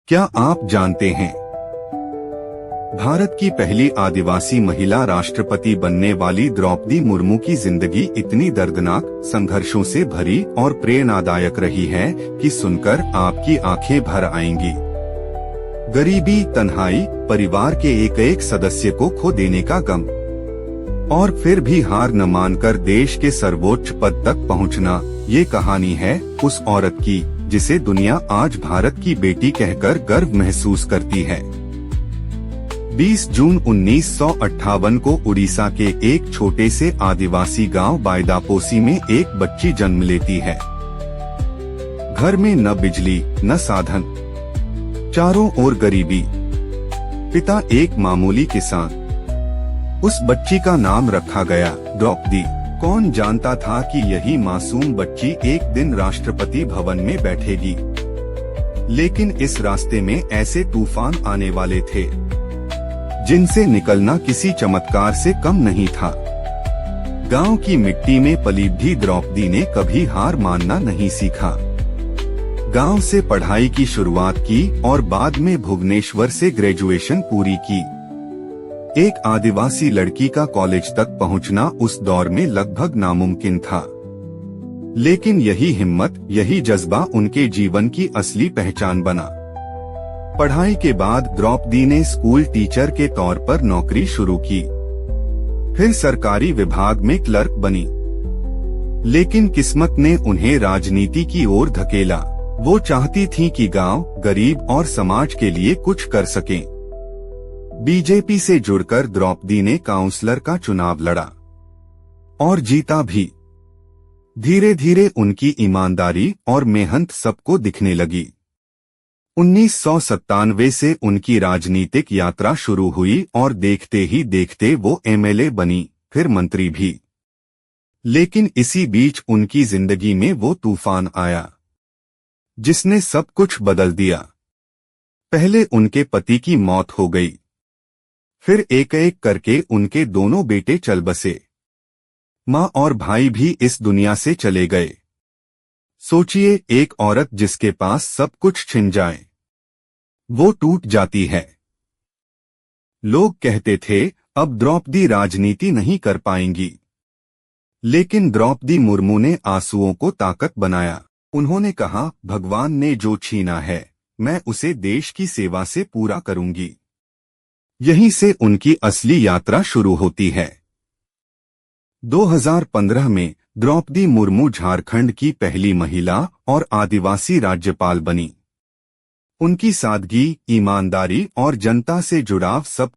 क्या आप जानते हैं भारत की पहली आदिवासी महिला राष्ट्रपति बनने वाली द्रौपदी मुर्मू की जिंदगी इतनी दर्दनाक, संघर्षों से भरी और प्रेरणादायक रही है कि सुनकर आपकी आंखें भर आएंगी। गरीबी, तन्हाई, परिवार के एक एक सदस्य को खो देने का गम, और फिर भी हार न मानकर देश के सर्वोच्च पद तक पहुंचना, ये कहानी है उस औरत की जिसे दुनिया आज भारत की बेटी कहकर गर्व महसूस करती है। 20 जून 1958 को उड़ीसा के एक छोटे से आदिवासी गांव बायदापोसी में एक बच्ची जन्म लेती है। घर में न बिजली न साधन, चारों ओर गरीबी। पिता एक मामूली किसान। उस बच्ची का नाम रखा गया द्रौपदी। कौन जानता था कि यही मासूम बच्ची एक दिन राष्ट्रपति भवन में बैठेगी। लेकिन इस रास्ते में ऐसे तूफान आने वाले थे जिनसे निकलना किसी चमत्कार से कम नहीं था। गांव की मिट्टी में पली भी द्रौपदी ने कभी हार मानना नहीं सीखा। गांव से पढ़ाई की शुरुआत की और बाद में भुवनेश्वर से ग्रेजुएशन पूरी की। एक आदिवासी लड़की का कॉलेज तक पहुंचना उस दौर में लगभग नामुमकिन था, लेकिन यही हिम्मत, यही जज्बा उनके जीवन की असली पहचान बना। पढ़ाई के बाद द्रौपदी ने स्कूल टीचर के तौर पर नौकरी शुरू की, फिर सरकारी विभाग में क्लर्क बनी। लेकिन किस्मत ने उन्हें राजनीति की ओर धकेला। वो चाहती थीं कि गांव, गरीब और समाज के लिए कुछ कर सकें। बीजेपी से जुड़कर द्रौपदी ने काउंसलर का चुनाव लड़ा और जीता भी। धीरे धीरे उनकी ईमानदारी और मेहनत सबको दिखने लगी। 1997 से उनकी राजनीतिक यात्रा शुरू हुई और देखते ही देखते वो एमएलए बनी, फिर मंत्री भी। लेकिन इसी बीच उनकी जिंदगी में वो तूफान आया जिसने सब कुछ बदल दिया। पहले उनके पति की मौत हो गई, फिर एक एक करके उनके दोनों बेटे चल बसे। माँ और भाई भी इस दुनिया से चले गए। सोचिए, एक औरत जिसके पास सब कुछ छिन जाए, वो टूट जाती है। लोग कहते थे अब द्रौपदी राजनीति नहीं कर पाएंगी, लेकिन द्रौपदी मुर्मू ने आंसुओं को ताकत बनाया। उन्होंने कहा, भगवान ने जो छीना है मैं उसे देश की सेवा से पूरा करूंगी। यहीं से उनकी असली यात्रा शुरू होती है। 2015 में द्रौपदी मुर्मू झारखंड की पहली महिला और आदिवासी राज्यपाल बनी। उनकी सादगी, ईमानदारी और जनता से जुड़ाव सब